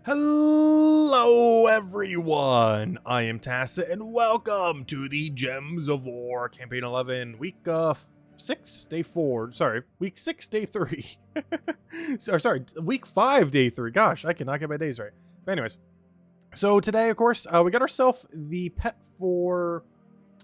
Hello everyone, I am Tassa and welcome to the Gems of War Campaign 11, week 6, day 4, sorry, week 6, day 3. sorry, week 5, day 3, gosh, I cannot get my days right. But anyways, so today, of course, we got ourselves the pet for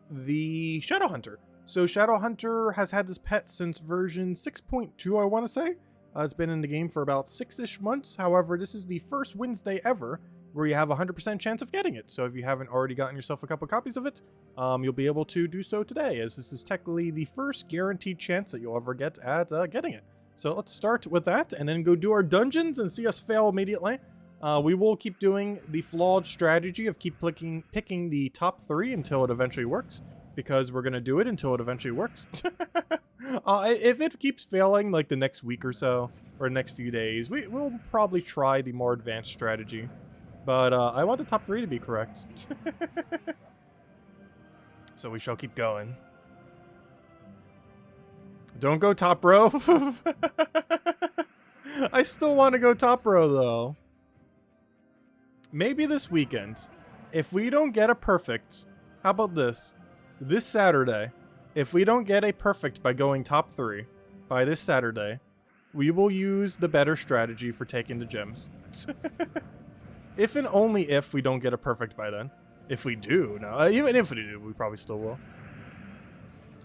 the Shadow Hunter. So Shadow Hunter has had this pet since version 6.2, I want to say. It's been in the game for about 6-ish months. However, this is the first Wednesday ever where you have a 100% chance of getting it. So if you haven't already gotten yourself a couple copies of it, you'll be able to do so today, as this is technically the first guaranteed chance that you'll ever get at getting it. So let's start with that and then go do our dungeons and see us fail immediately. We will keep doing the flawed strategy of keep picking the top 3 until it eventually works, because we're going to do it until it eventually works. If it keeps failing like the next week or so, or the next few days, we'll probably try the more advanced strategy. But I want the top 3 to be correct. So we shall keep going. Don't go top row. I still want to go top row though. Maybe this weekend. If we don't get a perfect, how about this? This Saturday, if we don't get a perfect by going top 3 by this Saturday, we will use the better strategy for taking the gems. If and only if we don't get a perfect by then. If we do, no. Even if we do, we probably still will.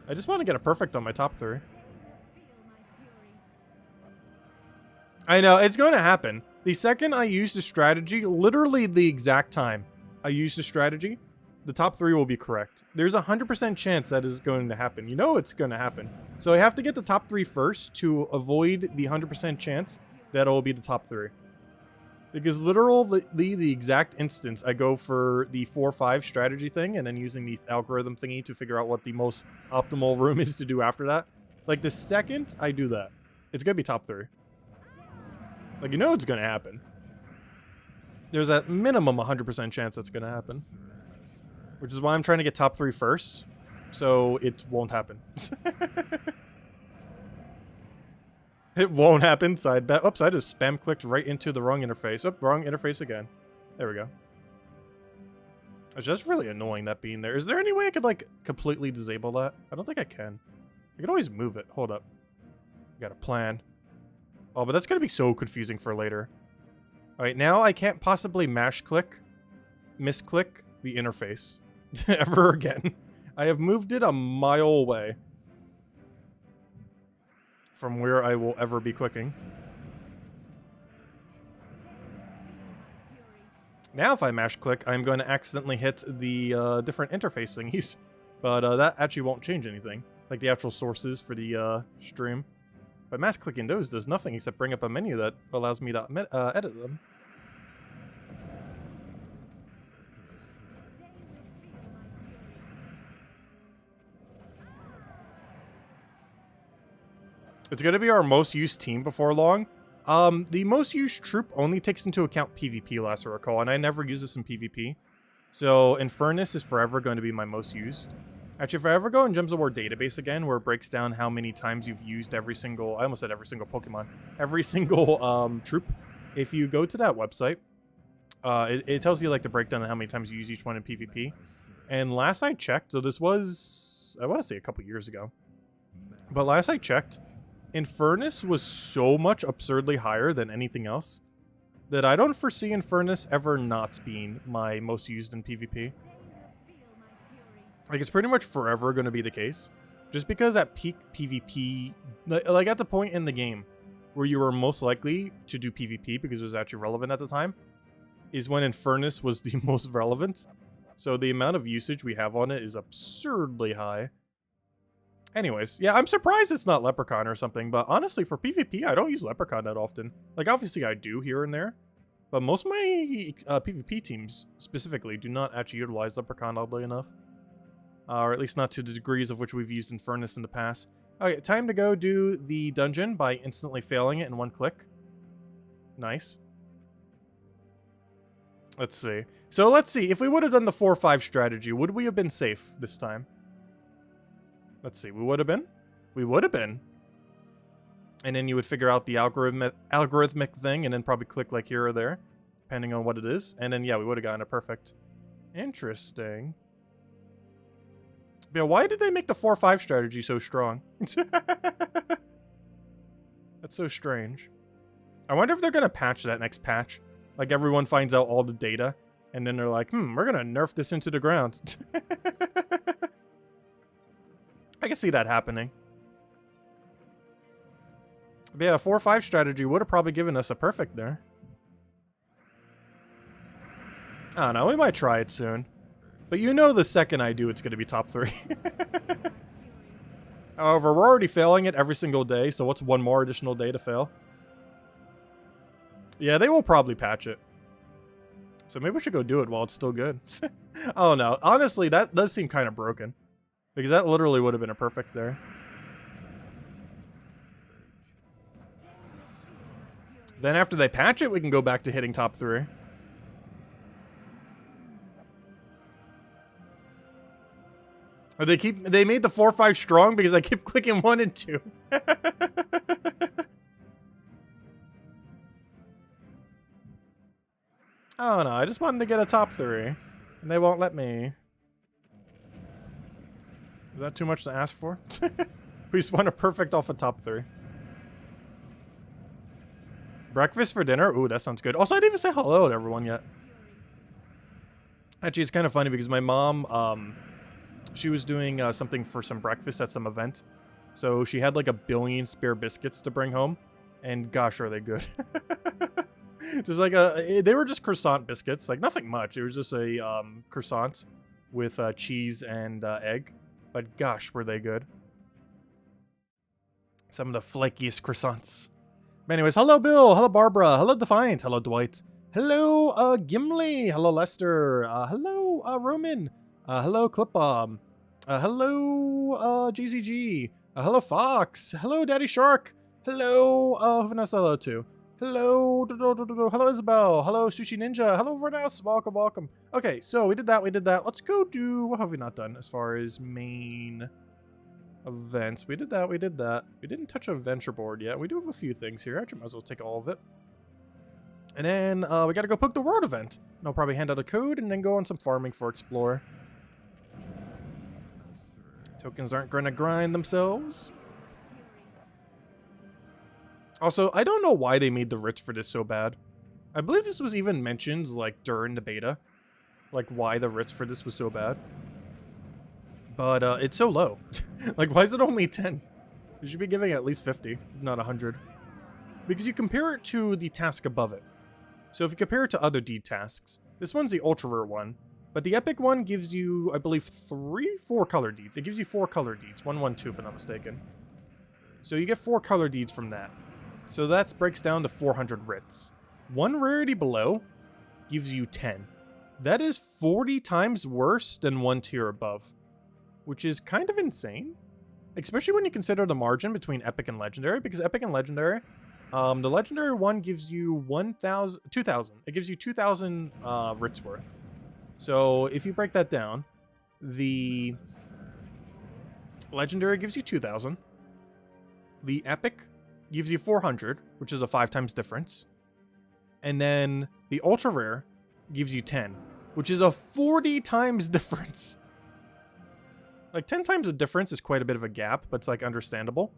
I just want to get a perfect on my top 3. I know, it's going to happen. The second I use the strategy, literally the exact time I use the strategy, the top 3 will be correct. There's a 100% chance that is going to happen. You know it's going to happen. So I have to get the top 3 first to avoid the 100% chance that it will be the top 3. Because literally the exact instance I go for the 4-5 strategy thing and then using the algorithm thingy to figure out what the most optimal room is to do after that. Like the second I do that, it's going to be top 3. Like, you know it's going to happen. There's a minimum 100% chance that's going to happen. Which is why I'm trying to get top 3 first, so it won't happen. It won't happen, side bet. Oops, I just spam clicked right into the wrong interface. Oh, wrong interface again. There we go. It's just really annoying that being there. Is there any way I could, like, completely disable that? I don't think I can. I can always move it. Hold up. Got a plan. Oh, but that's going to be so confusing for later. Alright, now I can't possibly misclick the interface. Ever again. I have moved it a mile away from where I will ever be clicking. Now if I mash click, I'm going to accidentally hit the different interface thingies. But that actually won't change anything. Like the actual sources for the stream. But mash clicking those does nothing except bring up a menu that allows me to edit them. It's going to be our most used team before long. The most used troop only takes into account PvP, last I recall, and I never use this in PvP. So Infernus is forever going to be my most used. Actually, if I ever go in Gems of War database again, where it breaks down how many times you've used every single, I almost said every single Pokemon, every single troop, if you go to that website, it tells you like the breakdown of how many times you use each one in PvP. And last I checked, so this was, I want to say a couple years ago, but last I checked, Infernus was so much absurdly higher than anything else that I don't foresee Infernus ever not being my most used in PvP. Like, it's pretty much forever going to be the case. Just because at peak PvP, like at the point in the game where you were most likely to do PvP because it was actually relevant at the time, is when Infernus was the most relevant. So the amount of usage we have on it is absurdly high. Anyways, yeah, I'm surprised it's not Leprechaun or something, but honestly, for PvP, I don't use Leprechaun that often. Like, obviously I do here and there, but most of my PvP teams, specifically, do not actually utilize Leprechaun, oddly enough. Or at least not to the degrees of which we've used Infernus in the past. Okay, time to go do the dungeon by instantly failing it in one click. Nice. Let's see. So let's see, if we would have done the 4-5 strategy, would we have been safe this time? Let's see, we would have been? We would have been. And then you would figure out the algorithmic thing and then probably click like here or there. depending on what it is. And then, yeah, we would have gotten a perfect. Interesting. Yeah, why did they make the 4-5 strategy so strong? That's so strange. I wonder if they're going to patch that next patch. Like, everyone finds out all the data, and then they're like, we're going to nerf this into the ground. I can see that happening. But yeah, a 4-5 strategy would have probably given us a perfect there. I don't know, we might try it soon. But you know the second I do, it's going to be top 3. However, we're already failing it every single day, so what's one more additional day to fail? Yeah, they will probably patch it. So maybe we should go do it while it's still good. Oh no, honestly, that does seem kind of broken. Because that literally would have been a perfect there. Then after they patch it, we can go back to hitting top 3. Or they made the 4-5 strong because I keep clicking 1 and 2. Oh no, I just wanted to get a top 3. And they won't let me. Is that too much to ask for? We just want a perfect off a top 3. Breakfast for dinner? Ooh, that sounds good. Also, I didn't even say hello to everyone yet. Actually, it's kind of funny because my mom, she was doing something for some breakfast at some event. So she had like 1 billion spare biscuits to bring home. And gosh, are they good. Just like they were just croissant biscuits. Like nothing much. It was just a croissant with cheese and egg. But gosh, were they good. Some of the flakiest croissants. But anyways, hello Bill, hello Barbara, hello Defiant, hello Dwight, hello Gimli, hello Lester, hello Roman, hello Clipbomb, hello GZG, hello Fox, hello Daddy Shark, hello Vanessa, hello too, hello Isabel, hello Sushi Ninja, hello rednaZ, welcome. Okay, so we did that. Let's go do, what have we not done as far as main events? We did that. We didn't touch a venture board yet. We do have a few things here. I might as well take all of it. And then we gotta go poke the world event. And I'll probably hand out a code and then go on some farming for Explorer. Tokens aren't gonna grind themselves. Also, I don't know why they made the writs for this so bad. I believe this was even mentioned like during the beta. Like why the writs for this was so bad. But it's so low. Like, why is it only 10? You should be giving at least 50, not 100. Because you compare it to the task above it. So if you compare it to other deed tasks, this one's the ultra rare one. But the epic one gives you, I believe, 4 color deeds. It gives you 4 color deeds. 1, 1, 2, if I'm not mistaken. So you get 4 color deeds from that. So that breaks down to 400 writs. 1 rarity below gives you 10. That is 40 times worse than 1 tier above. Which is kind of insane. Especially when you consider the margin between Epic and Legendary. Because Epic and Legendary, the Legendary one gives you 2,000. It gives you 2,000 writs worth. So if you break that down, the Legendary gives you 2,000. The Epic gives you 400, which is a 5 times difference. And then the Ultra Rare gives you 10, which is a 40 times difference. Like, 10 times the difference is quite a bit of a gap, but it's, like, understandable.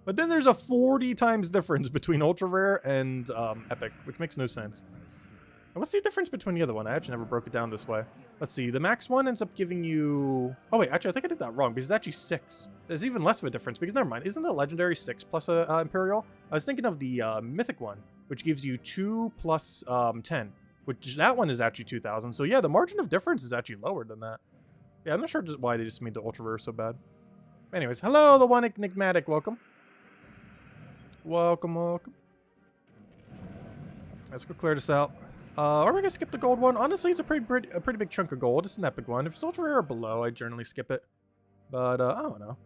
But then there's a 40 times difference between Ultra Rare and Epic, which makes no sense. And what's the difference between the other one? I actually never broke it down this way. Let's see. The max one ends up giving you... Oh, wait. Actually, I think I did that wrong, because it's actually 6. There's even less of a difference, because never mind. Isn't the Legendary 6 plus Imperial? I was thinking of the Mythic one, which gives you 2 plus 10, which that one is actually 2,000. So, yeah, the margin of difference is actually lower than that. Yeah, I'm not sure why they just made the Ultra Rare so bad. Anyways, hello, the one enigmatic. Welcome. Welcome. Let's go clear this out. Or we're gonna skip the gold one. Honestly, it's a pretty big chunk of gold. It's an epic one. If it's Ultra Rare or below, I generally skip it. But I don't know.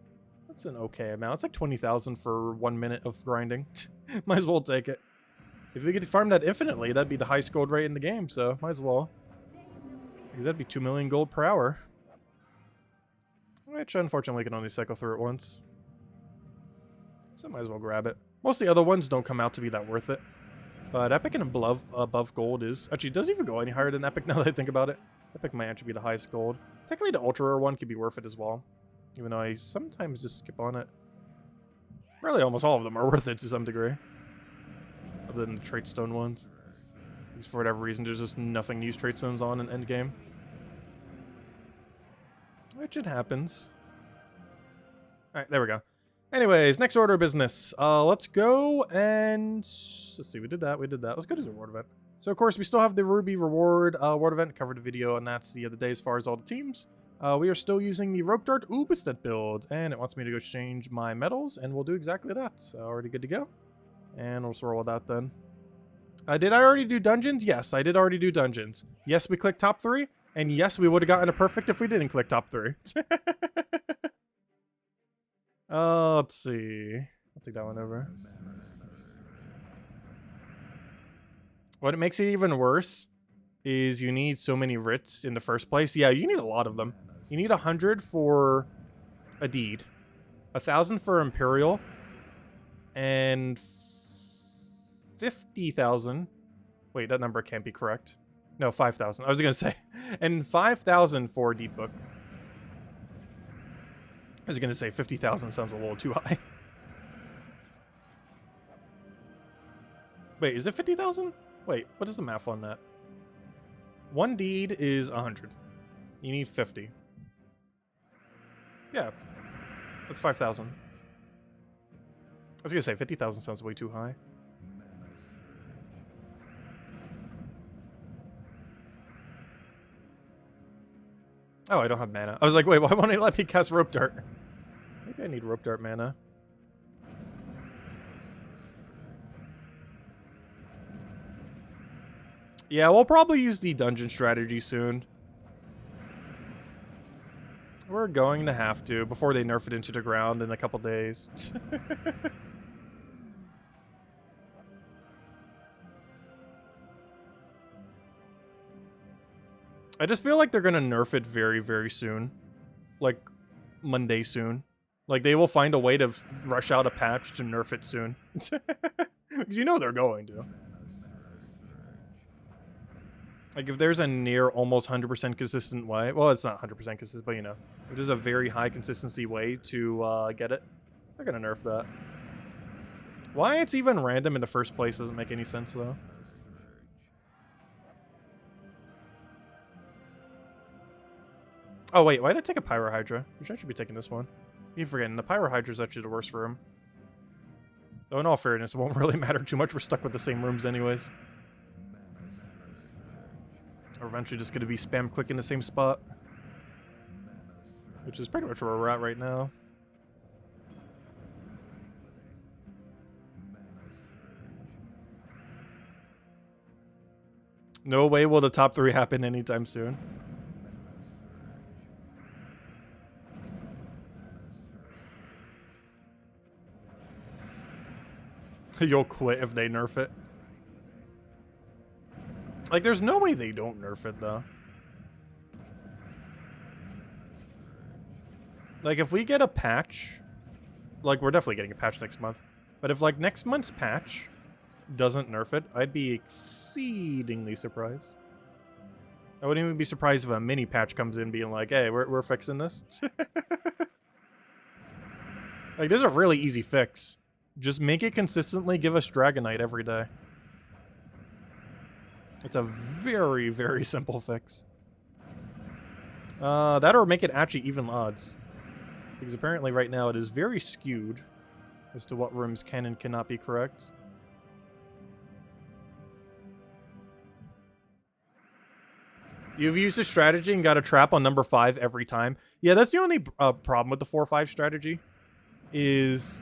That's an okay amount. It's like 20,000 for 1 minute of grinding. Might as well take it. If we could farm that infinitely, that'd be the highest gold rate in the game. So might as well. Because that'd be 2 million gold per hour. Which, unfortunately, can only cycle through it once. So might as well grab it. Most of the other ones don't come out to be that worth it. But Epic and above gold is... Actually, it doesn't even go any higher than Epic now that I think about it. Epic might actually be the highest gold. Technically, the Ultra Rare one could be worth it as well. Even though I sometimes just skip on it. Really, almost all of them are worth it to some degree. Other than the Trait Stone ones. Because for whatever reason, there's just nothing to use Trait Stones on in endgame. Which it happens. Alright, there we go. Anyways, next order of business. Let's go and... Let's see, we did that. Let's go to the reward event. So, of course, we still have the Ruby reward reward event. Covered a video, and that's the other day as far as all the teams. We are still using the Rope Dart Ubistet build, and it wants me to go change my medals, and we'll do exactly that. So, already good to go. And we'll roll with that then. Did I already do dungeons? Yes, I did already do dungeons. Yes, we clicked top 3, and yes, we would have gotten a perfect if we didn't click top 3. Let's see. I'll take that one over. What makes it even worse is you need so many writs in the first place. Yeah, you need a lot of them. You need 100 for a deed, 1,000 for Imperial, and 50,000. Wait, that number can't be correct. No, 5,000. I was going to say. And 5,000 for Deep Book. I was going to say 50,000 sounds a little too high. Wait, is it 50,000? Wait, what is the math on that? One deed is 100. You need 50. Yeah. That's 5,000. I was going to say 50,000 sounds way too high. Oh, I don't have mana. I was like, wait, why won't it let me cast Rope Dart? Maybe I need Rope Dart mana. Yeah, we'll probably use the dungeon strategy soon. We're going to have to before they nerf it into the ground in a couple days. I just feel like they're going to nerf it very, very soon. Like, Monday soon. Like, they will find a way to rush out a patch to nerf it soon. Because you know they're going to. Like, if there's a near almost 100% consistent way... Well, it's not 100% consistent, but you know. If there's a very high consistency way to get it, they're going to nerf that. Why it's even random in the first place doesn't make any sense, though. Oh, wait, why did I take a Pyrohydra? I should be taking this one. I keep forgetting, the Pyrohydra is actually the worst room. Though in all fairness, it won't really matter too much. We're stuck with the same rooms anyways. We're eventually just going to be spam clicking the same spot. Which is pretty much where we're at right now. No way will the top 3 happen anytime soon. You'll quit if they nerf it. Like, there's no way they don't nerf it, though. Like, if we get a patch... Like, we're definitely getting a patch next month. But if, like, next month's patch doesn't nerf it, I'd be exceedingly surprised. I wouldn't even be surprised if a mini patch comes in being like, hey, we're fixing this. Like, there's a really easy fix. Just make it consistently give us Dragonite every day. It's a very, very simple fix. That or make it actually even odds. Because apparently right now it is very skewed as to what rooms can and cannot be correct. You've used a strategy and got a trap on number 5 every time. Yeah, that's the only problem with the 4-5 strategy. Is...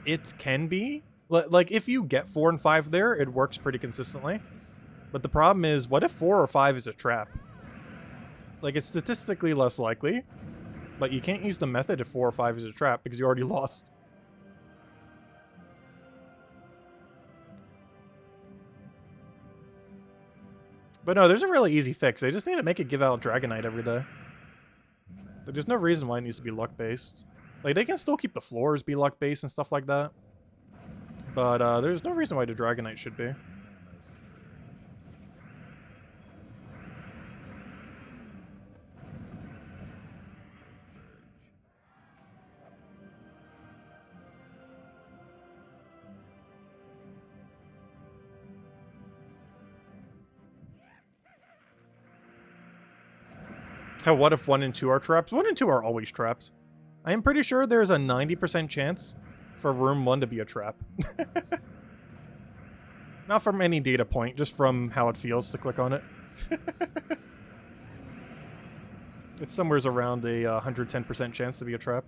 It can be. Like, if you get 4 and 5 there, it works pretty consistently. But the problem is, what if 4 or 5 is a trap? Like, it's statistically less likely. But you can't use the method if 4 or 5 is a trap, because you already lost. But no, there's a really easy fix. They just need to make it give out Dragonite every day. Like, there's no reason why it needs to be luck-based. Like, they can still keep the floors be luck-based and stuff like that. But there's no reason why the Dragonite should be. What if 1 and 2 are traps? 1 and 2 are always traps. I am pretty sure there's a 90% chance for room 1 to be a trap. Not from any data point, just from how it feels to click on it. It's somewhere around a 110% chance to be a trap.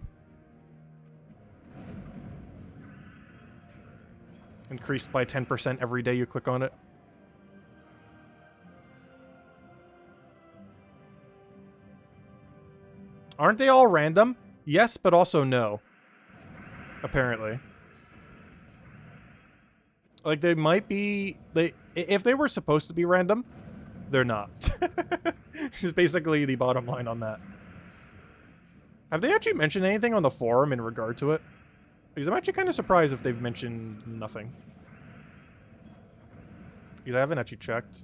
Increased by 10% every day you click on it. Aren't they all random? Yes, but also no. Apparently. Like, they might be... if they were supposed to be random, they're not. Is basically the bottom line on that. Have they actually mentioned anything on the forum in regard to it? Because I'm actually kind of surprised if they've mentioned nothing. Because I haven't actually checked.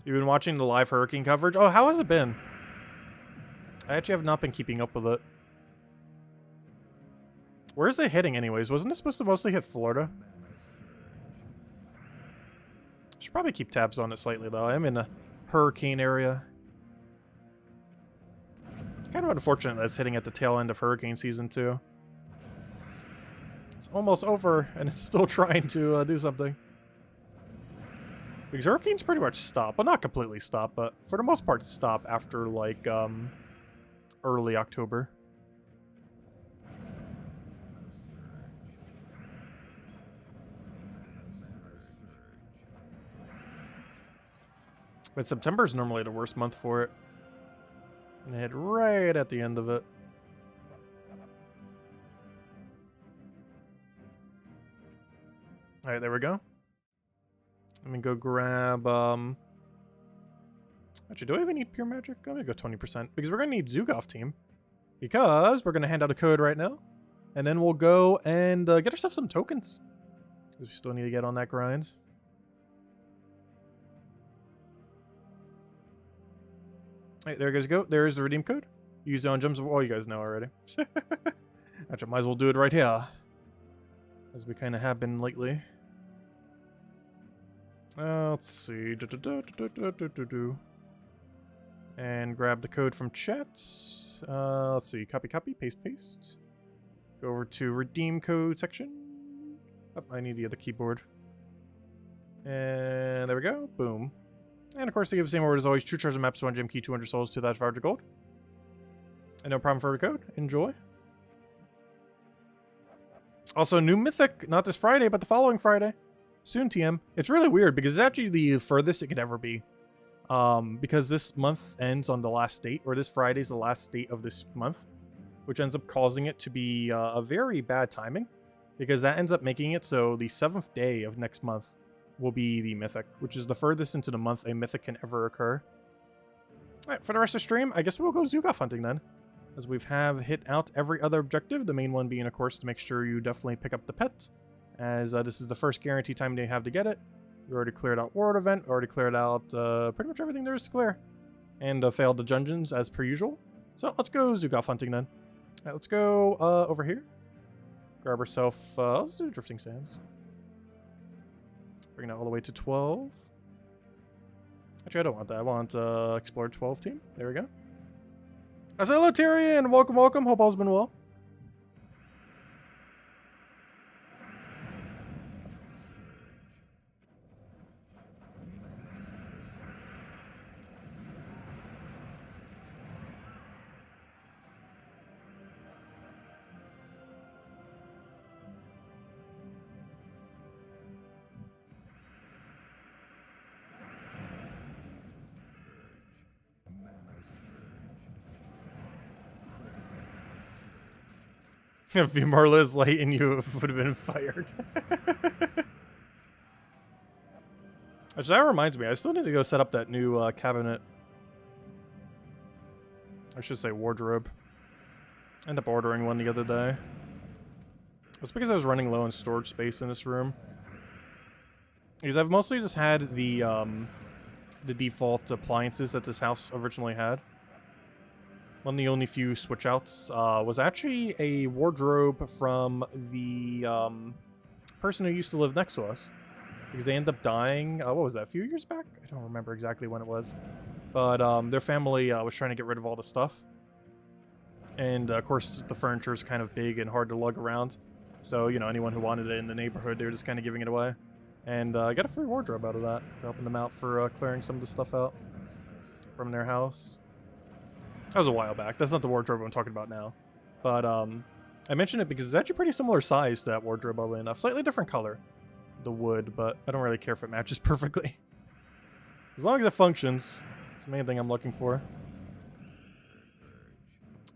You've been watching the live hurricane coverage? Oh, how has it been? I actually have not been keeping up with it. Where is it hitting anyways? Wasn't it supposed to mostly hit Florida? Should probably keep tabs on it slightly though. I'm in a hurricane area. Kind of unfortunate that it's hitting at the tail end of hurricane season too. It's almost over and it's still trying to do something. Because hurricanes pretty much stop. Well, not completely stop, but for the most part stop after, like, early October. But September is normally the worst month for it. And it hit right at the end of it. Alright, there we go. Let me go grab, actually, do I even need pure magic? I'm gonna go 20%, because we're gonna need Zugov team. Because we're gonna hand out a code right now. And then we'll go and get ourselves some tokens. Because we still need to get on that grind. Alright, there you guys go. There's the redeem code. Use it on gems. Oh, you guys know already. Actually, might as well do it right here. As we kind of have been lately. Let's see. And grab the code from chat. Let's see. Copy, copy, paste, paste. Go over to redeem code section. Oh, I need the other keyboard. And there we go. Boom. And of course, they give the same word as always. True treasure maps, 1 gem key, 200 souls, 2,500 gold. And no problem for every code. Enjoy. Also, new mythic. Not this Friday, but the following Friday. Soon, TM. It's really weird because it's actually the furthest it could ever be. Because this month ends on the last date, or this Friday's the last date of this month, which ends up causing it to be a very bad timing, because that ends up making it so the 7th day of next month will be the mythic, which is the furthest into the month a mythic can ever occur. Alright, for the rest of the stream, I guess we'll go Zugov hunting then, as we've hit out every other objective, the main one being, of course, to make sure you definitely pick up the pet, as this is the first guaranteed time they have to get it. We already cleared out World Event, already cleared out pretty much everything there is to clear. And failed the dungeons as per usual. So let's go Zugov hunting then. Right, let's go over here. Grab ourselves, let's do Drifting Sands. Bring that all the way to 12. Actually, I don't want that. I want Explorer 12 team. There we go. Hello, Tyrion! Welcome, welcome. Hope all's been well. If you Marla's light and you would have been fired. Actually, that reminds me, I still need to go set up that new cabinet. I should say wardrobe. I ended up ordering one the other day. It's because I was running low on storage space in this room. Because I've mostly just had the default appliances that this house originally had. One of the only few switch outs was actually a wardrobe from the person who used to live next to us. Because they ended up dying, what was that, a few years back? I don't remember exactly when it was. But their family was trying to get rid of all the stuff. And of course, the furniture is kind of big and hard to lug around. So, you know, anyone who wanted it in the neighborhood, they were just kind of giving it away. And I got a free wardrobe out of that, helping them out for clearing some of the stuff out from their house. That was a while back. That's not the wardrobe I'm talking about now. But I mentioned it because it's actually pretty similar size to that wardrobe, oddly enough. Slightly different color, the wood, but I don't really care if it matches perfectly. As long as it functions, it's the main thing I'm looking for.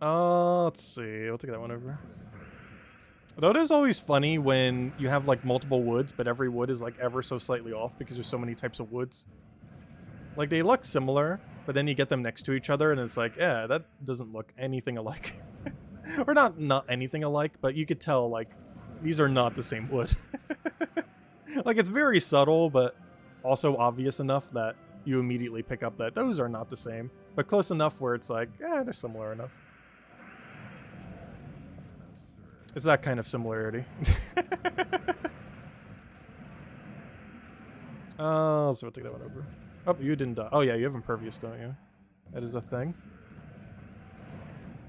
Let's see. We'll take that one over. Though it is always funny when you have like multiple woods, but every wood is like ever so slightly off because there's so many types of woods. Like they look similar, but then you get them next to each other and it's like, yeah, that doesn't look anything alike. Or not anything alike, but you could tell like these are not the same wood. Like it's very subtle, but also obvious enough that you immediately pick up that those are not the same, but close enough where it's like, yeah, they're similar enough. It's that kind of similarity. So we'll take that one over. Oh, you didn't die. Oh yeah, you have impervious, don't you? That is a thing.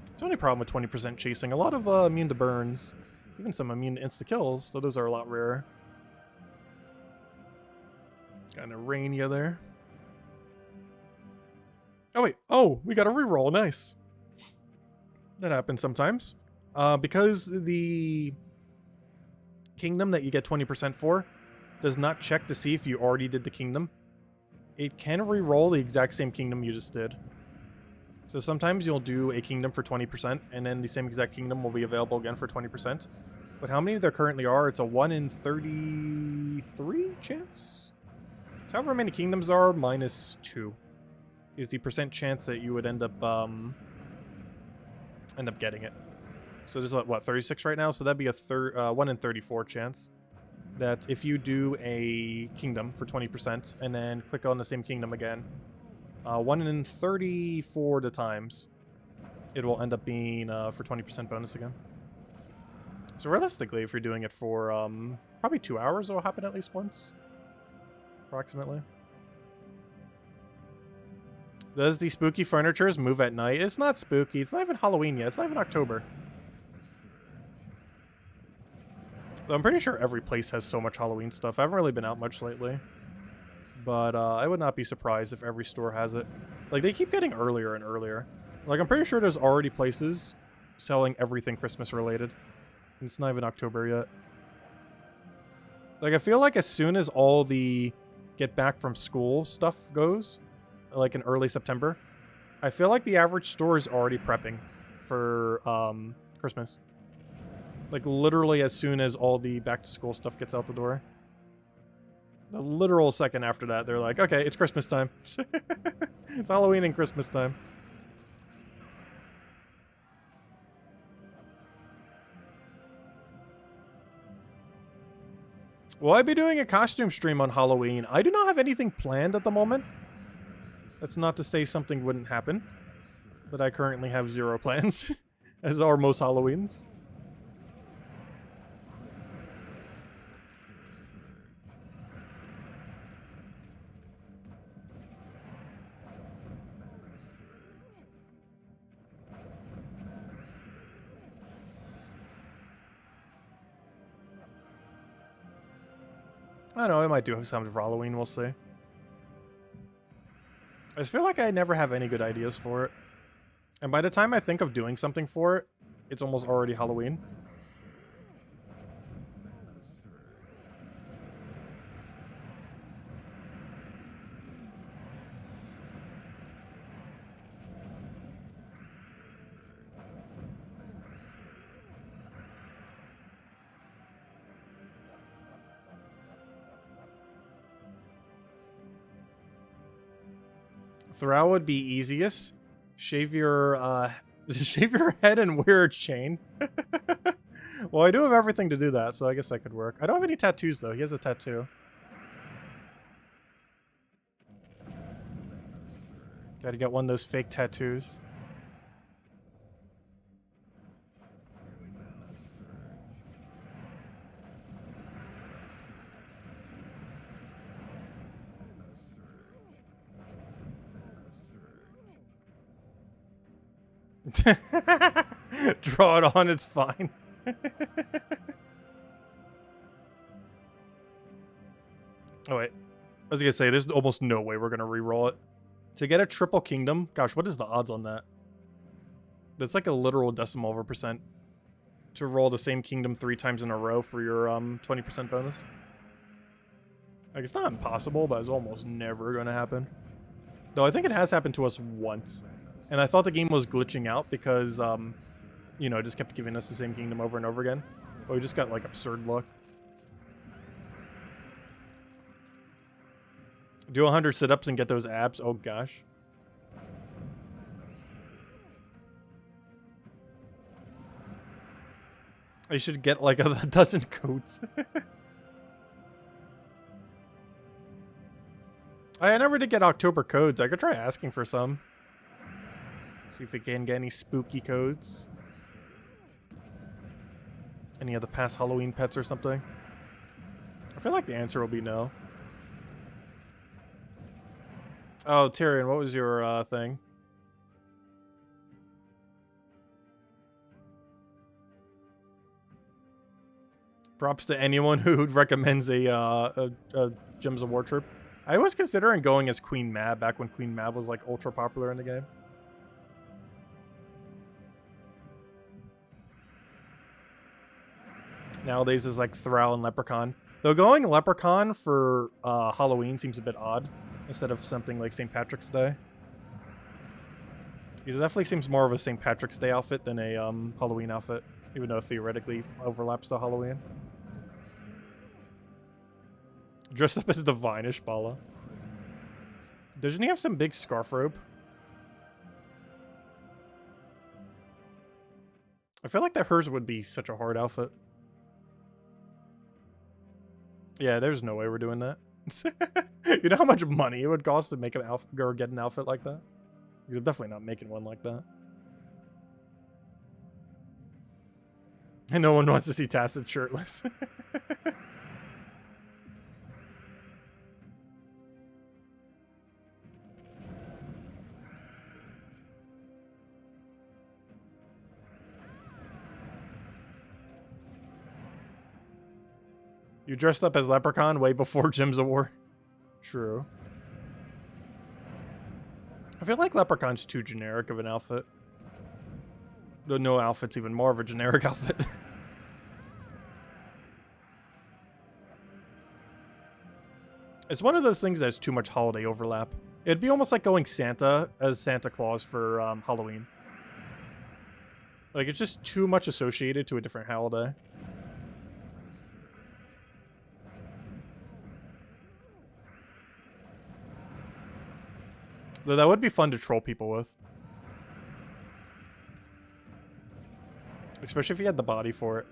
It's the only problem with 20% chasing. A lot of immune to burns. Even some immune to insta-kills, so those are a lot rarer. Kind of rain you there. Oh wait, oh, we got a reroll, nice. That happens sometimes. Because the kingdom that you get 20% for does not check to see if you already did the kingdom, it can re-roll the exact same kingdom you just did. So sometimes you'll do a kingdom for 20%, and then the same exact kingdom will be available again for 20%. But how many there currently are, it's a 1 in 33 chance? So however many kingdoms are, minus 2 is the percent chance that you would end up getting it. So there's what, 36 right now? So that'd be a 1 in 34 chance that if you do a kingdom for 20% and then click on the same kingdom again, 1 in 34 times, it will end up being for 20% bonus again. So realistically, if you're doing it for probably 2 hours, it'll happen at least once, approximately. Does the spooky furnitures move at night? It's not spooky. It's not even Halloween yet. It's not even October. Though I'm pretty sure every place has so much Halloween stuff. I haven't really been out much lately. But I would not be surprised if every store has it. Like, they keep getting earlier and earlier. Like, I'm pretty sure there's already places selling everything Christmas related. And it's not even October yet. Like, I feel like as soon as all the get back from school stuff goes, like in early September, I feel like the average store is already prepping for Christmas. Like, literally as soon as all the back-to-school stuff gets out the door. The literal second after that, they're like, okay, it's Christmas time. It's Halloween and Christmas time. Will I be doing a costume stream on Halloween? I do not have anything planned at the moment. That's not to say something wouldn't happen. But I currently have 0 plans, as are most Halloweens. I don't know, I might do something for Halloween, we'll see. I just feel like I never have any good ideas for it. And by the time I think of doing something for it, it's almost already Halloween. Thrall would be easiest. Shave your shave your head and wear a chain. Well, I do have everything to do that, so I guess that could work. I don't have any tattoos though. He has a tattoo. Gotta get one of those fake tattoos. Draw it on, it's fine. Oh wait, I was gonna say there's almost no way we're gonna re-roll it. To get a triple kingdom, gosh, what is the odds on that? That's like a literal decimal over percent. To roll the same kingdom 3 times in a row for your 20% bonus. Like, it's not impossible, but it's almost never gonna happen. Though I think it has happened to us once. And I thought the game was glitching out because, you know, it just kept giving us the same kingdom over and over again. But we just got, like, absurd luck. Do 100 sit-ups and get those abs. Oh, gosh. I should get, like, a dozen coats. I never did get October codes. I could try asking for some. See if we can get any spooky codes. Any of the past Halloween pets or something? I feel like the answer will be no. Oh, Tyrion, what was your thing? Props to anyone who recommends a Gems of War trip. I was considering going as Queen Mab back when Queen Mab was like ultra popular in the game. Nowadays is like Thrall and Leprechaun. Though going Leprechaun for Halloween seems a bit odd instead of something like St. Patrick's Day. It definitely seems more of a St. Patrick's Day outfit than a Halloween outfit, even though it theoretically overlaps to Halloween. Dressed up as Divine Ishbala. Doesn't he have some big scarf robe? I feel like that hers would be such a hard outfit. Yeah, there's no way we're doing that. You know how much money it would cost to make an outfit or get an outfit like that? Because I'm definitely not making one like that. And no one wants to see Tacit shirtless. You dressed up as Leprechaun way before Gems of War. True. I feel like Leprechaun's too generic of an outfit. Though no outfit's even more of a generic outfit. It's one of those things that's too much holiday overlap. It'd be almost like going Santa as Santa Claus for Halloween. Like, it's just too much associated to a different holiday. Though that would be fun to troll people with. Especially if you had the body for it.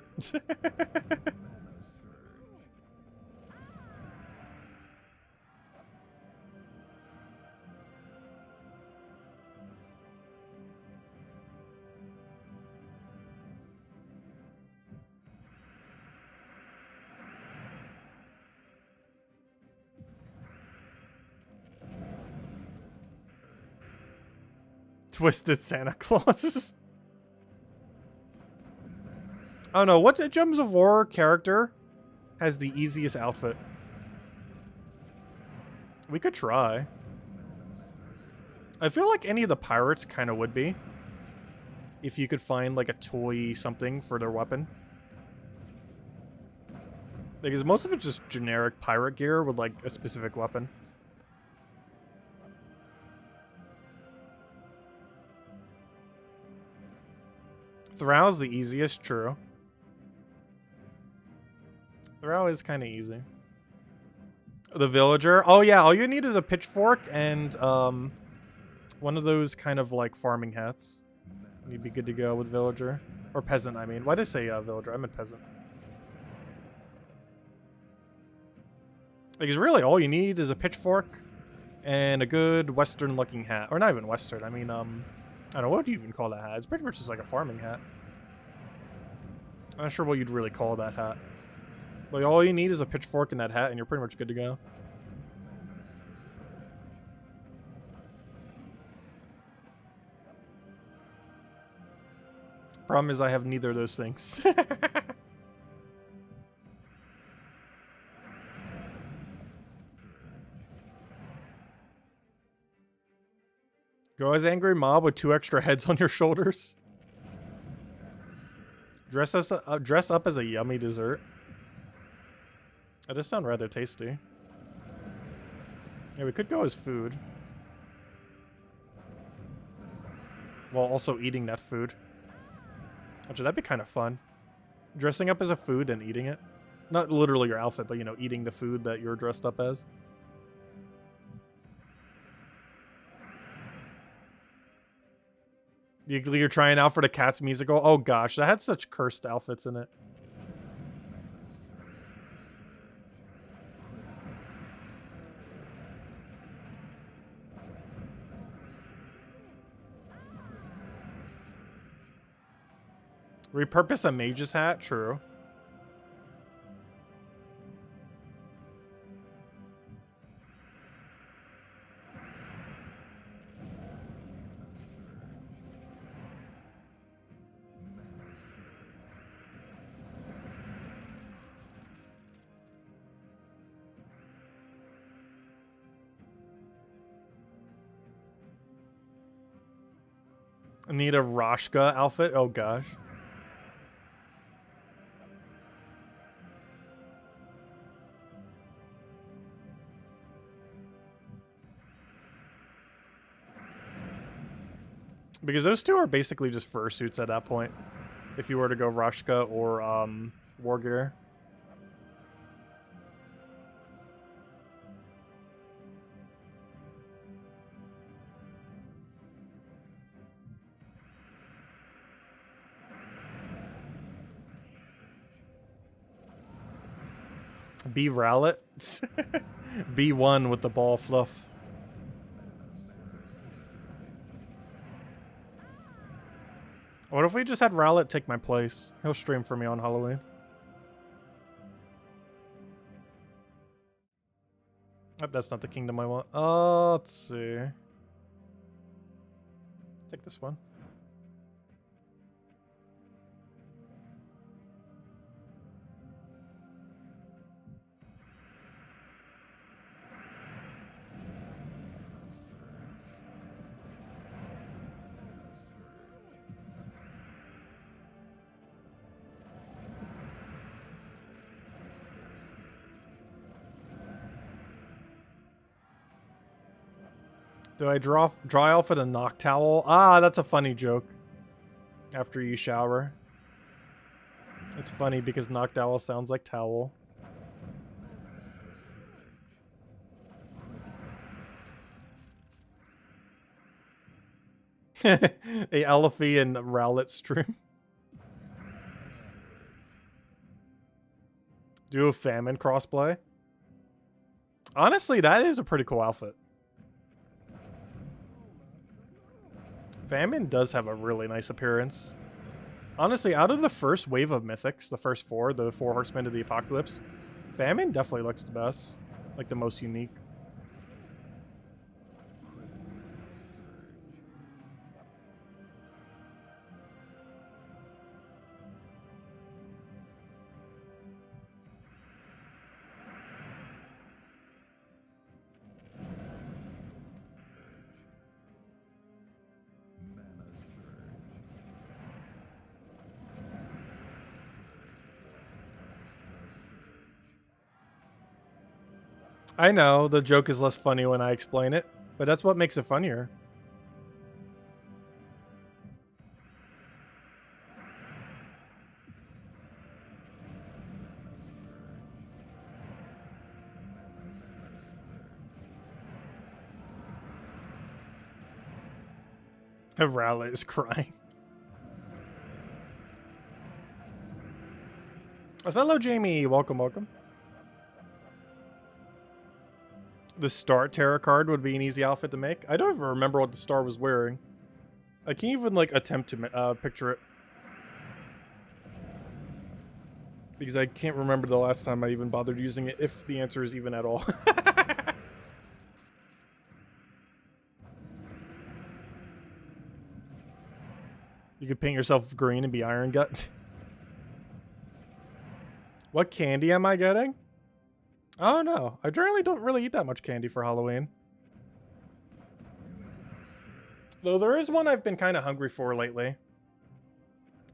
Twisted Santa Claus. I don't know, what Gems of War character has the easiest outfit? We could try. I feel like any of the pirates kind of would be. If you could find like a toy something for their weapon. Because most of it's just generic pirate gear with like a specific weapon. Thrall's the easiest, true. Thrall is kind of easy. The villager. Oh yeah, all you need is a pitchfork and One of those kind of like farming hats. You'd be good to go with villager. Or peasant, I mean. Why did I say villager? I meant peasant. Because really all you need is a pitchfork and a good western looking hat. Or not even western, I mean, I don't know, what do you even call that hat? It's pretty much just like a farming hat. I'm not sure what you'd really call that hat. Like, all you need is a pitchfork and that hat and you're pretty much good to go. Problem is I have neither of those things. Go as angry mob with 2 extra heads on your shoulders. Dress up as a yummy dessert. That does sound rather tasty. Yeah, we could go as food. While also eating that food. Actually, that'd be kind of fun. Dressing up as a food and eating it. Not literally your outfit, but, you know, eating the food that you're dressed up as. You're trying out for the Cats musical? Oh gosh, that had such cursed outfits in it. Repurpose a mage's hat? True. I need a Rashka outfit? Oh gosh. Because those two are basically just fursuits at that point. If you were to go Rashka or War Gear. B Rowlet. B1 with the ball fluff. What if we just had Rowlet take my place? He'll stream for me on Halloween. Oh, that's not the kingdom I want. Oh, let's see. Take this one. Do I dry off with a knock towel? Ah, that's a funny joke. After you shower. It's funny because knock towel sounds like towel. A elhay and Rowlet stream. Do a famine crossplay. Honestly, that is a pretty cool outfit. Famine does have a really nice appearance. Honestly, out of the first wave of mythics, the first 4, the 4 horsemen of the apocalypse, Famine definitely looks the best. Like the most unique. I know, the joke is less funny when I explain it, but that's what makes it funnier. Rowlet is crying. Oh, hello, Jamie. Welcome, welcome. The Star Terror card would be an easy outfit to make. I don't even remember what the star was wearing. I can't even, like, attempt to picture it. Because I can't remember the last time I even bothered using it, if the answer is even at all. You could paint yourself green and be Iron Gut. What candy am I getting? Oh no, I generally don't really eat that much candy for Halloween. Though there is one I've been kind of hungry for lately.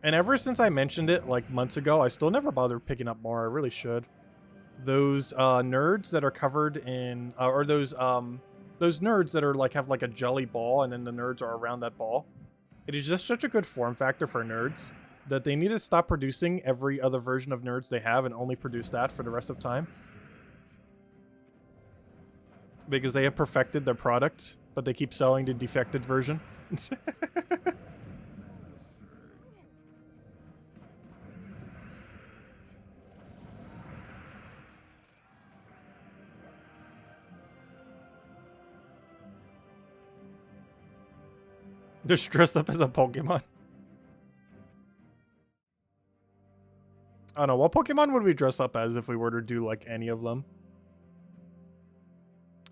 And ever since I mentioned it like months ago, I still never bothered picking up more. I really should. Those nerds that are covered in, or those nerds that are like have like a jelly ball and then the nerds are around that ball. It is just such a good form factor for nerds that they need to stop producing every other version of nerds they have and only produce that for the rest of time. Because they have perfected their product, but they keep selling the defected version. They're dressed up as a Pokemon. I don't know, what Pokemon would we dress up as if we were to do, like, any of them?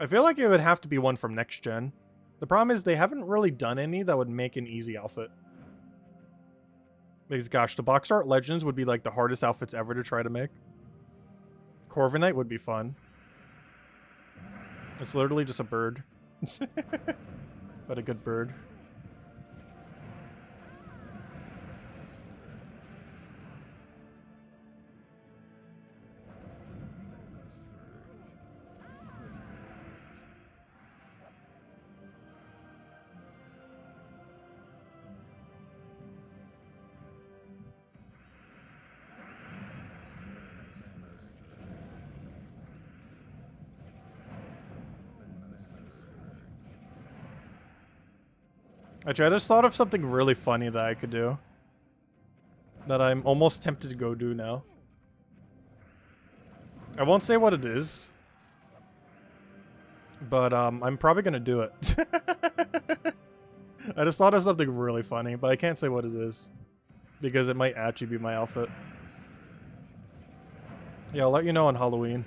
I feel like it would have to be one from next gen. The problem is they haven't really done any that would make an easy outfit. Because, gosh, the box art legends would be, like, the hardest outfits ever to try to make. Corviknight would be fun. It's literally just a bird. But a good bird. Actually, I just thought of something really funny that I could do. That I'm almost tempted to go do now. I won't say what it is. But, I'm probably gonna do it. I just thought of something really funny, but I can't say what it is. Because it might actually be my outfit. Yeah, I'll let you know on Halloween.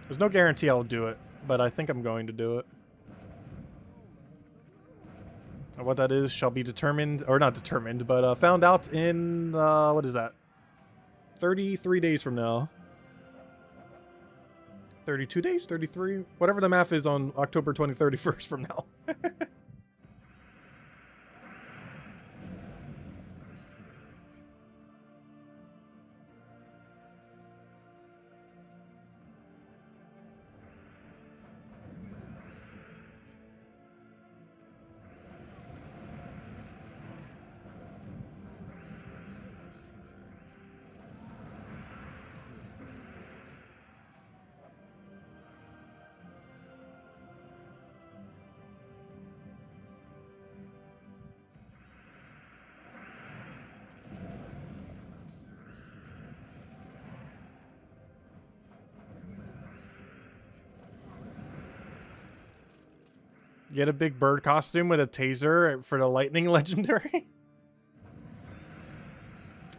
There's no guarantee I'll do it, but I think I'm going to do it. And what that is shall be determined, or not determined, but found out in, what is that? 33 days from now. 32 days? 33? Whatever the math is on October 31st from now. Get a big bird costume with a taser for the lightning legendary.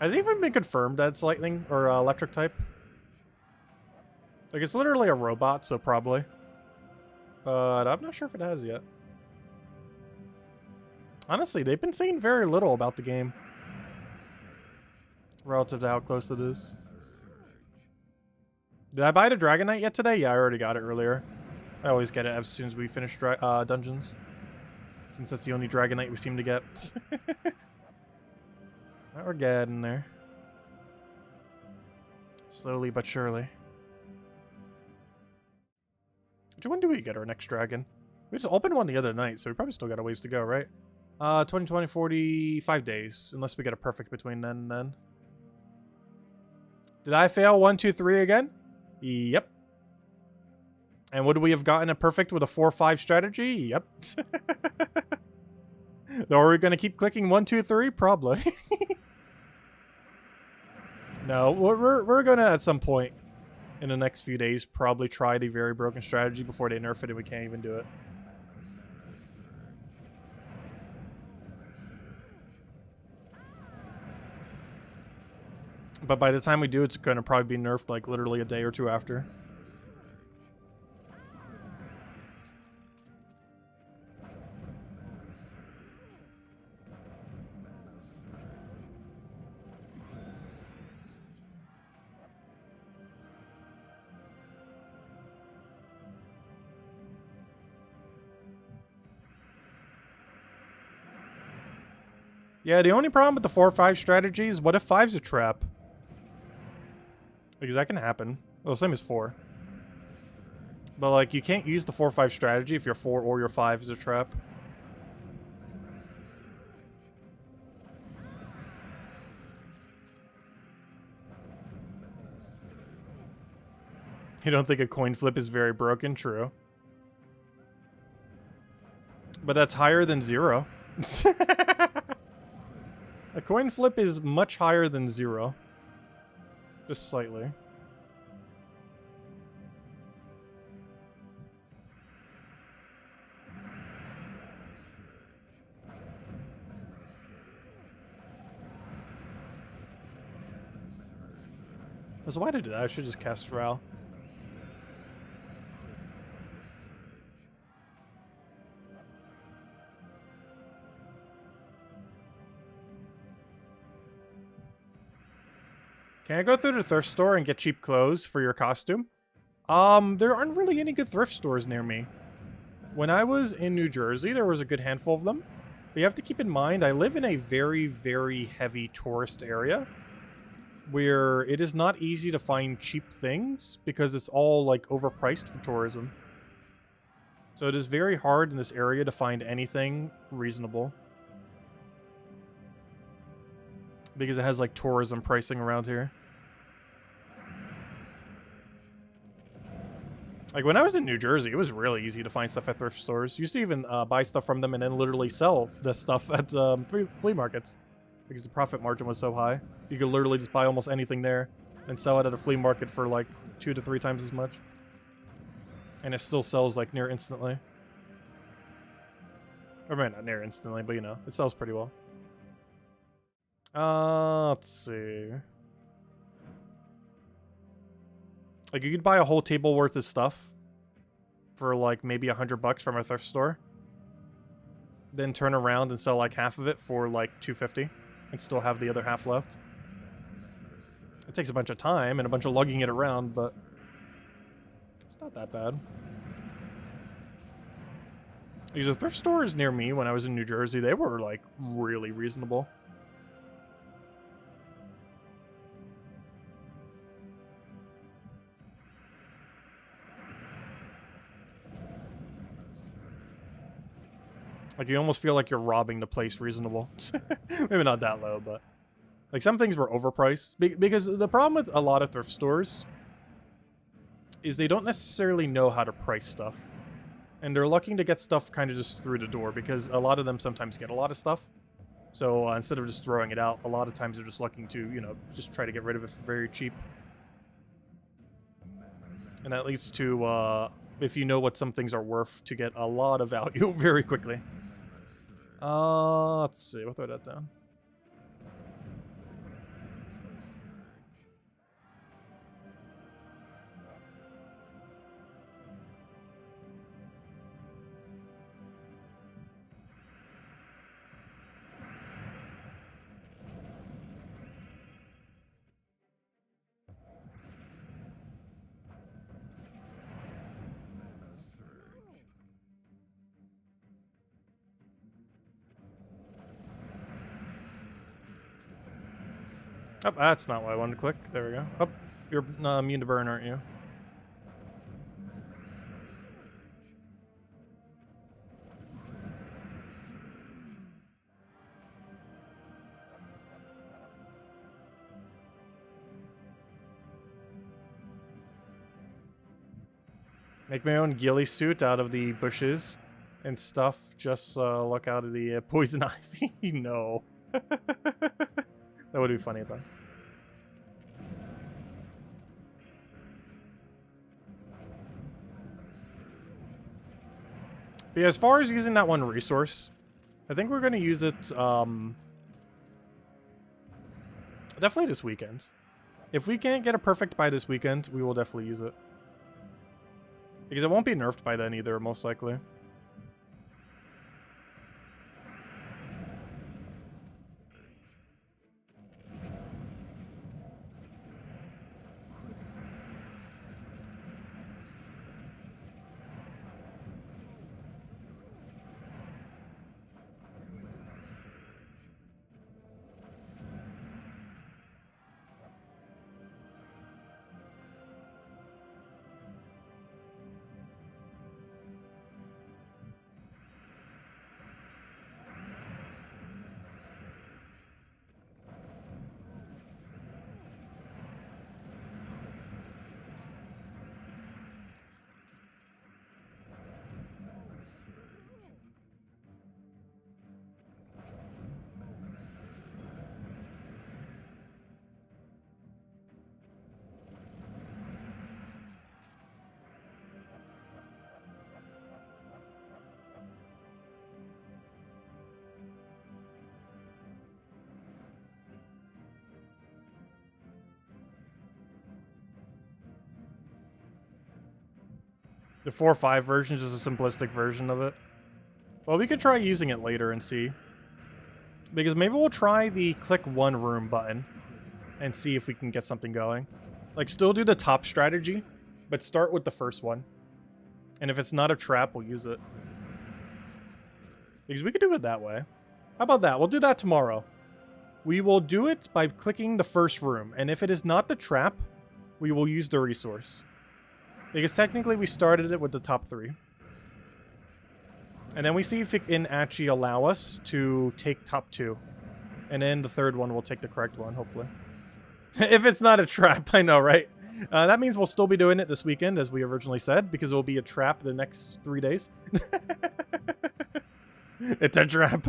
Has it even been confirmed that it's lightning or electric type? Like, it's literally a robot, so probably. But I'm not sure if it has yet. Honestly, they've been saying very little about the game. Relative to how close it is. Did I buy the Dragonite yet today? Yeah, I already got it earlier. I always get it as soon as we finish dungeons. Since that's the only Dragonite we seem to get. We're getting there. Slowly but surely. When do we get our next dragon? We just opened one the other night, so we probably still got a ways to go, right? 20, 45 days. Unless we get a perfect between then and then. Did I fail 1, 2, 3 again? Yep. And would we have gotten it perfect with a 4-5 strategy? Yep. Are we going to keep clicking 1, 2, 3? Probably. No, we're going to, at some point in the next few days, probably try the very broken strategy before they nerf it and we can't even do it. But by the time we do, it's going to probably be nerfed like literally a day or two after. Yeah, the only problem with the 4-5 strategy is what if 5's a trap? Because that can happen. Well, same as 4. But, like, you can't use the 4-5 strategy if your 4 or your 5 is a trap. You don't think a coin flip is very broken? True. But that's higher than 0. A coin flip is much higher than 0. Just slightly. So why did I do that? I should just cast Ral. Can I go through the thrift store and get cheap clothes for your costume? There aren't really any good thrift stores near me. When I was in New Jersey, there was a good handful of them. But you have to keep in mind, I live in a very, very heavy tourist area where it is not easy to find cheap things because it's all, like, overpriced for tourism. So it is very hard in this area to find anything reasonable. Because it has, like, tourism pricing around here. Like, when I was in New Jersey, it was really easy to find stuff at thrift stores. You used to even buy stuff from them and then literally sell the stuff at flea markets. Because the profit margin was so high. You could literally just buy almost anything there and sell it at a flea market for, like, 2 to 3 times as much. And it still sells, like, near instantly. Or maybe not near instantly, but, you know, it sells pretty well. Let's see. Like, you could buy a whole table worth of stuff for, like, maybe $100 from a thrift store. Then turn around and sell, like, half of it for, like, $250 and still have the other half left. It takes a bunch of time and a bunch of lugging it around, but it's not that bad. These thrift stores near me when I was in New Jersey, they were, like, really reasonable. Like, you almost feel like you're robbing the place reasonable. Maybe not that low, but... Like, some things were overpriced. Because the problem with a lot of thrift stores is they don't necessarily know how to price stuff. And they're looking to get stuff kind of just through the door, because a lot of them sometimes get a lot of stuff. So instead of just throwing it out, a lot of times they're just looking to, you know, just try to get rid of it for very cheap. And that leads to, if you know what some things are worth, to get a lot of value very quickly. Let's see. We'll throw that down. Oh, that's not what I wanted to click. There we go. Oh, you're immune to burn, aren't you? Make my own ghillie suit out of the bushes and stuff. Just look out of the poison ivy. No. That would be funny though. But yeah, as far as using that one resource, I think we're going to use it definitely this weekend. If we can't get a perfect by this weekend, we will definitely use it. Because it won't be nerfed by then either, most likely. The 4.5 version is just a simplistic version of it. Well, we could try using it later and see. Because maybe we'll try the click one room button and see if we can get something going. Like, still do the top strategy, but start with the first one. And if it's not a trap, we'll use it. Because we could do it that way. How about that? We'll do that tomorrow. We will do it by clicking the first room. And if it is not the trap, we will use the resource. Because technically we started it with the top 3. And then we see if it can actually allow us to take top 2. And then the third one will take the correct one, hopefully. If it's not a trap, I know, right? That means we'll still be doing it this weekend, as we originally said, because it will be a trap the next 3 days. It's a trap.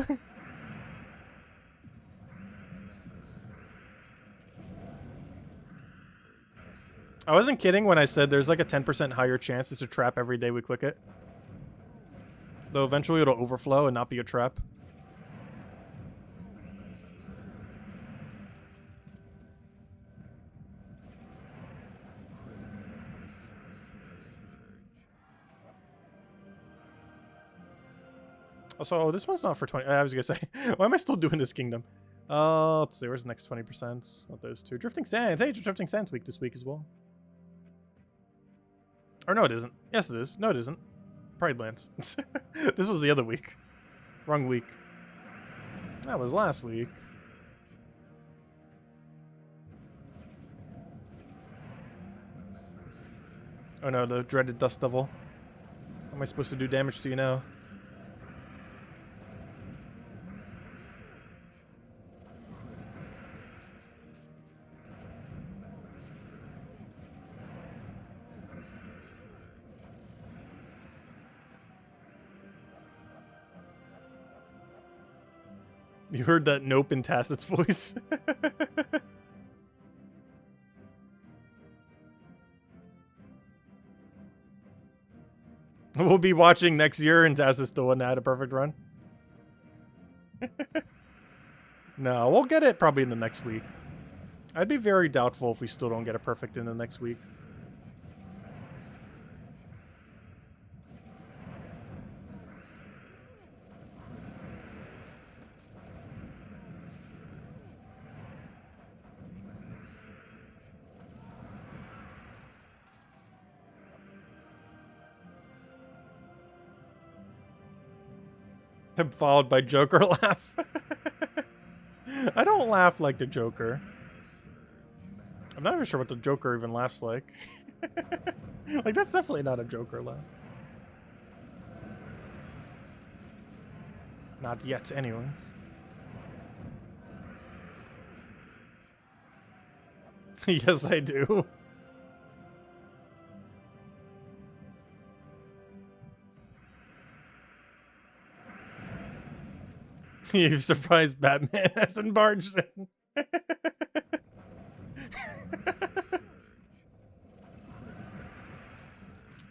I wasn't kidding when I said there's like a 10% higher chance it's a trap every day we click it. Though eventually it'll overflow and not be a trap. Also, this one's not for 20. I was gonna say, why am I still doing this kingdom? Let's see, where's the next 20%? Not those two. Drifting Sands. Hey, it's Drifting Sands week this week as well. Or no, it isn't. Yes, it is. No, it isn't. Pride Lands. This was the other week. Wrong week. That was last week. Oh no, the dreaded Dust Devil. How am I supposed to do damage to you now? You heard that nope in Tacit's voice. We'll be watching next year and Tacit's still wouldn't have had a perfect run. No, we'll get it probably in the next week. I'd be very doubtful if we still don't get a perfect in the next week. I'm followed by Joker laugh. I don't laugh like the Joker. I'm not even sure what the Joker even laughs like. Like, that's definitely not a Joker laugh. Not yet, anyways. Yes, I do. You've surprised Batman hasn't barged in.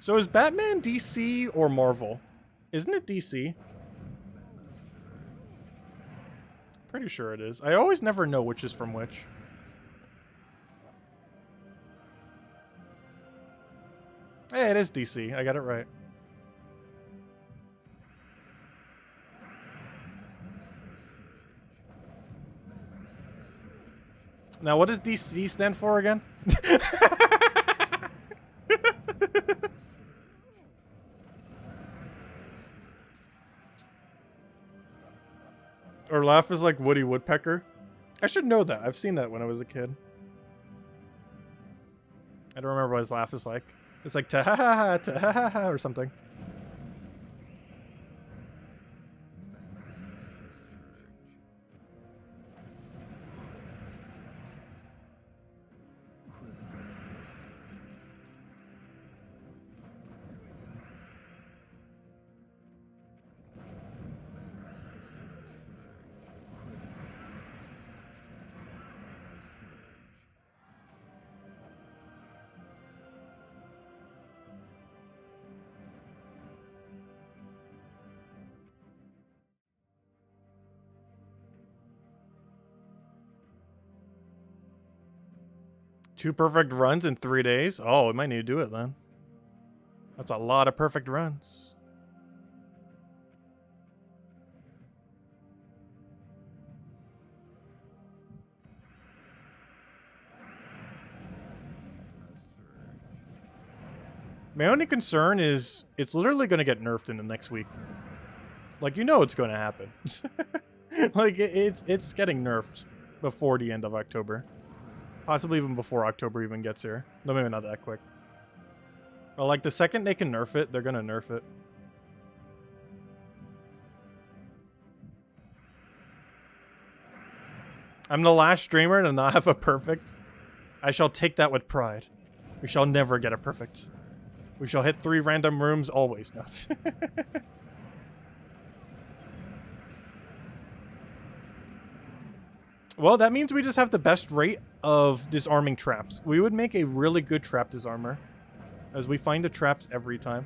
So is Batman DC or Marvel? Isn't it DC? Pretty sure it is. I always never know which is from which. Hey, it is DC. I got it right. Now, what does DC stand for again? Or laugh is like Woody Woodpecker. I should know that. I've seen that when I was a kid. I don't remember what his laugh is like. It's like ta-ha-ha-ha, or something. Two perfect runs in 3 days? Oh, we might need to do it then. That's a lot of perfect runs. My only concern is it's literally going to get nerfed in the next week. Like, you know it's going to happen. Like, it's getting nerfed before the end of October. Possibly even before October even gets here. No, maybe not that quick. But like the second they can nerf it, they're gonna nerf it. I'm the last streamer to not have a perfect. I shall take that with pride. We shall never get a perfect. We shall hit 3 random rooms always. No. Well, that means we just have the best rate of disarming traps. We would make a really good trap disarmer, as we find the traps every time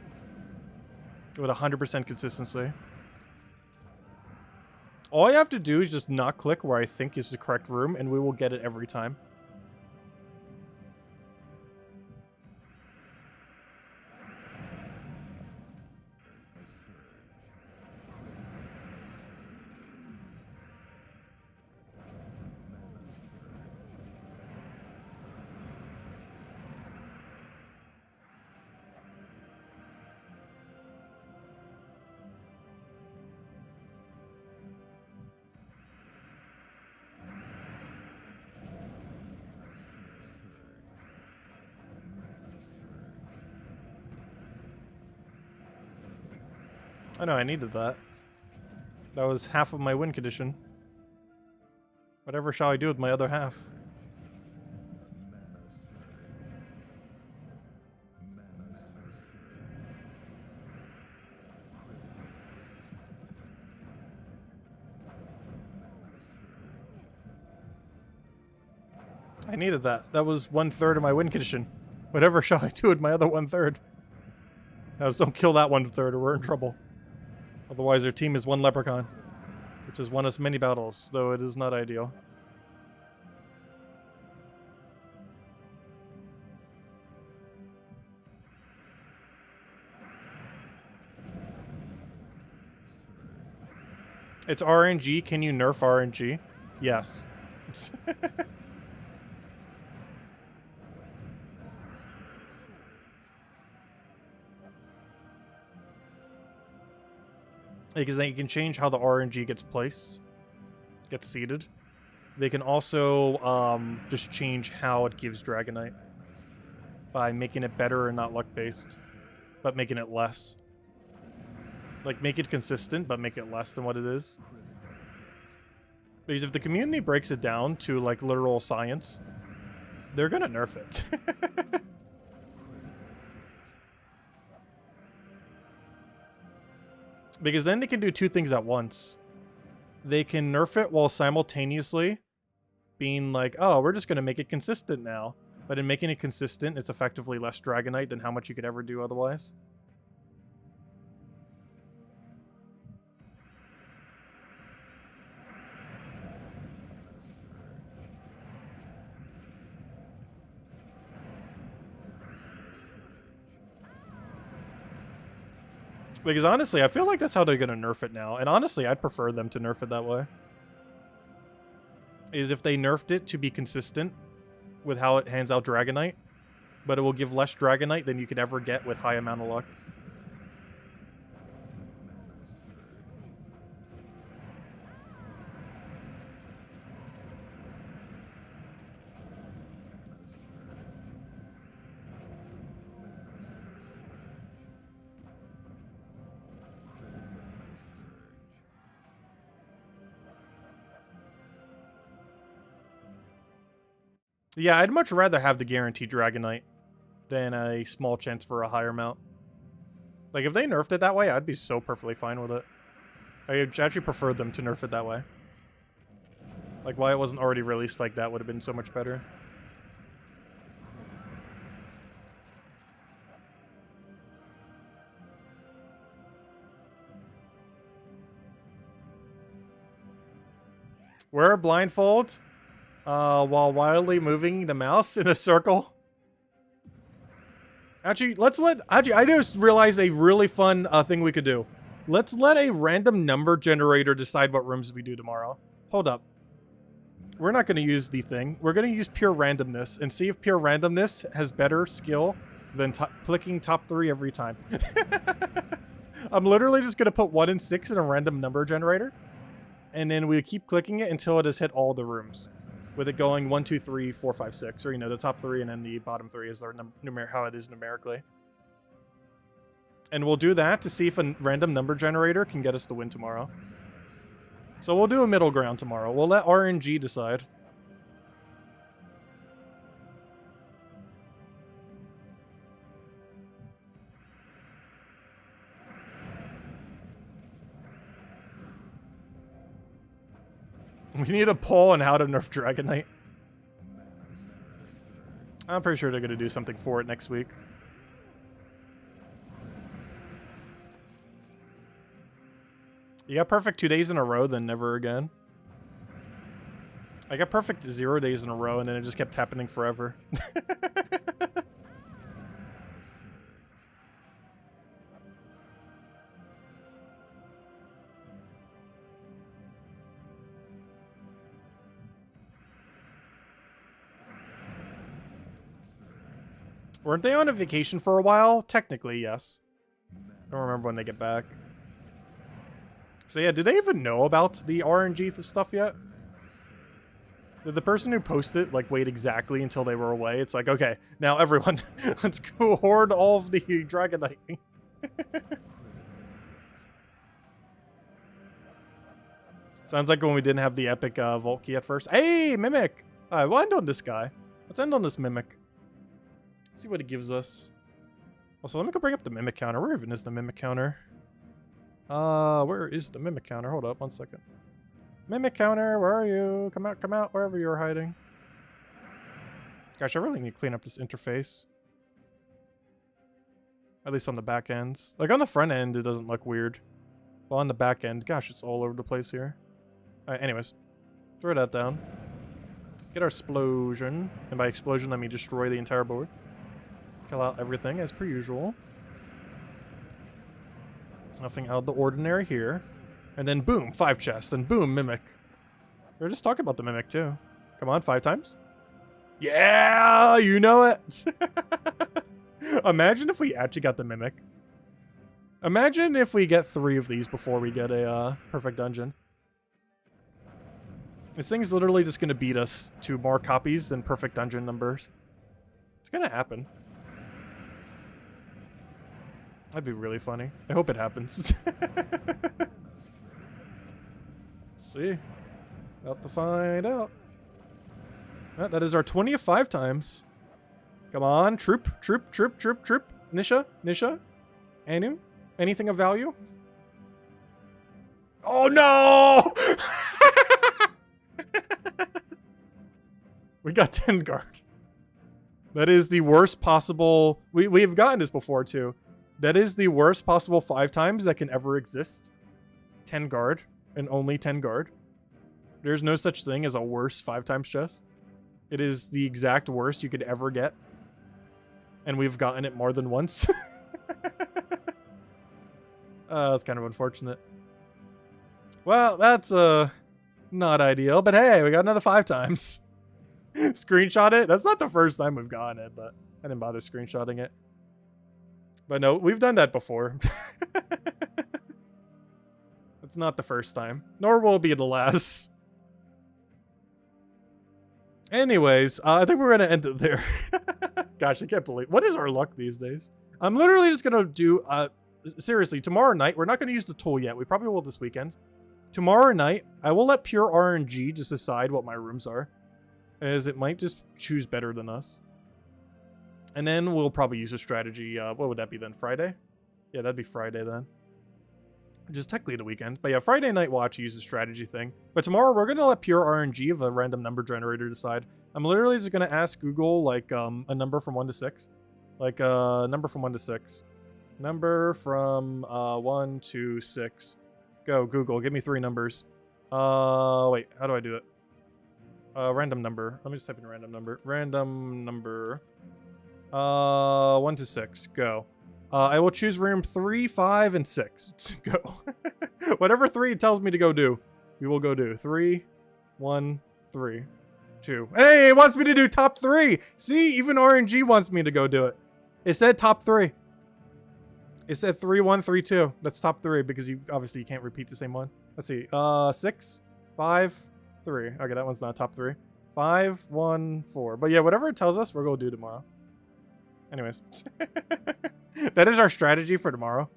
with 100% consistency. All I have to do is just not click where I think is the correct room, and we will get it every time. I know, I needed that. That was half of my win condition. Whatever shall I do with my other half? I needed that. That was 1/3 of my win condition. Whatever shall I do with my other 1/3? Now just don't kill that 1/3 or we're in trouble. Otherwise, our team is one leprechaun, which has won us many battles, though it is not ideal. It's RNG. Can you nerf RNG? Yes. Because then you can change how the RNG gets placed, gets seeded. They can also just change how it gives Dragonite by making it better and not luck-based, but making it less. Like, make it consistent, but make it less than what it is. Because if the community breaks it down to, like, literal science, they're gonna nerf it. Because then they can do 2 things at once. they can nerf it while simultaneously being like, oh, we're just going to make it consistent now. But in making it consistent, it's effectively less Dragonite than how much you could ever do otherwise. Because honestly, I feel like that's how they're going to nerf it now. And honestly, I'd prefer them to nerf it that way. Is if they nerfed it to be consistent with how it hands out Dragonite, but it will give less Dragonite than you could ever get with high amount of luck. Yeah, I'd much rather have the guaranteed Dragonite than a small chance for a higher amount. Like, if they nerfed it that way, I'd be so perfectly fine with it. I actually preferred them to nerf it that way. Like, why it wasn't already released like that would have been so much better. Wear a blindfold while wildly moving the mouse in a circle. Actually, I just realized a really fun thing we could do. Let's let a random number generator decide what rooms we do tomorrow. Hold up. We're not going to use the thing. We're going to use pure randomness and see if pure randomness has better skill than clicking top 3 every time. I'm literally just going to put 1 and 6 in a random number generator. And then we keep clicking it until it has hit all the rooms. With it going 1, 2, 3, 4, 5, 6. Or, you know, the top 3 and then the bottom 3 is our how it is numerically. And we'll do that to see if a random number generator can get us the win tomorrow. So we'll do a middle ground tomorrow. We'll let RNG decide. We need a poll on how to nerf Dragonite. I'm pretty sure they're going to do something for it next week. You got perfect 2 days in a row, then never again. I got perfect 0 days in a row, and then it just kept happening forever. Weren't they on a vacation for a while? Technically, yes. I don't remember when they get back. So yeah, do they even know about the RNG stuff yet? Did the person who posted, like, wait exactly until they were away? It's like, okay, now everyone, let's go hoard all of the Dragonite. Sounds like when we didn't have the epic Vault Key at first. Hey, Mimic! Alright, we'll end on this guy. Let's end on this Mimic. See what it gives us. Also, let me go bring up the Mimic counter. Where even is the Mimic counter? Where is the Mimic counter? Hold up, 1 second. Mimic counter, where are you? Come out, wherever you're hiding. Gosh, I really need to clean up this interface. At least on the back ends. Like, on the front end, it doesn't look weird. Well, on the back end, gosh, it's all over the place here. Alright, anyways. Throw that down. Get our explosion. And by explosion, I mean destroy the entire board. Kill out everything as per usual. Nothing out of the ordinary here. And then boom, 5 chests. And boom, Mimic. We were just talking about the Mimic too. Come on, 5 times. Yeah, you know it. Imagine if we actually got the Mimic. Imagine if we get 3 of these before we get a perfect dungeon. This thing's literally just going to beat us to more copies than perfect dungeon numbers. It's going to happen. That'd be really funny. I hope it happens. Let's see. About to find out. That is our 20th 5 times. Come on, troop. Nisha? Anu? Anything of value? Oh no! We got 10 guard. That is the worst possible... We've gotten this before, too. That is the worst possible 5 times that can ever exist. 10 guard, and only 10 guard. There's no such thing as a worse 5 times chess. It is the exact worst you could ever get. And we've gotten it more than once. That's kind of unfortunate. Well, that's not ideal, but hey, we got another 5 times. Screenshot it. That's not the first time we've gotten it, but I didn't bother screenshotting it. But no, we've done that before. It's not the first time, nor will it be the last. Anyways, I think we're gonna end it there. Gosh, I can't believe, what is our luck these days? I'm literally just gonna do seriously, tomorrow night, we're not gonna use the tool yet. We probably will this weekend. Tomorrow night, I will let pure RNG just decide what my rooms are, as it might just choose better than us. And then we'll probably use a strategy. What would that be then? Friday? Yeah, that'd be Friday then. Just technically the weekend. But yeah, Friday night we'll actually use a strategy thing. But tomorrow we're going to let pure RNG of a random number generator decide. I'm literally just going to ask Google like a number from 1 to 6. Like a number from 1 to 6. Number from 1 to 6. Go, Google. Give me 3 numbers. Wait, how do I do it? Random number. Let me just type in random number. Random number. 1 to 6. Go. I will choose room 3, 5, and 6. Go. Whatever 3 tells me to go do, we will go do. 3, 1, 3, 2. Hey, it wants me to do top 3. See, even RNG wants me to go do it. It said top 3. It said 3, 1, 3, 2. That's top 3 because you obviously you can't repeat the same one. Let's see. 6, 5, 3. Okay, that one's not top 3. 5, 1, 4. But yeah, whatever it tells us, we're going to do tomorrow. Anyways. That is our strategy for tomorrow.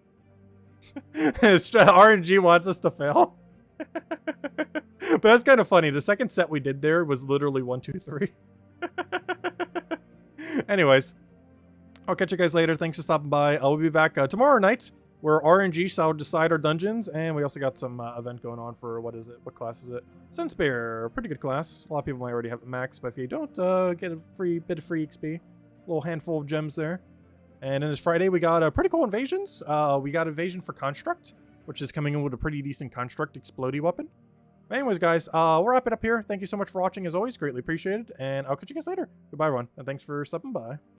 RNG wants us to fail. But that's kind of funny. The second set we did there was literally 1, 2, 3. Anyways. I'll catch you guys later. Thanks for stopping by. I'll be back tomorrow night where RNG shall decide our dungeons. And we also got some event going on for, what is it? What class is it? Sunspear. Pretty good class. A lot of people might already have it max, but if you don't, get a bit of free XP. A little handful of gems there. And then this Friday, we got pretty cool invasions. We got invasion for Construct, which is coming in with a pretty decent Construct explodey weapon. But anyways, guys, we'll wrap it up here. Thank you so much for watching, as always. Greatly appreciated. And I'll catch you guys later. Goodbye, everyone. And thanks for stopping by.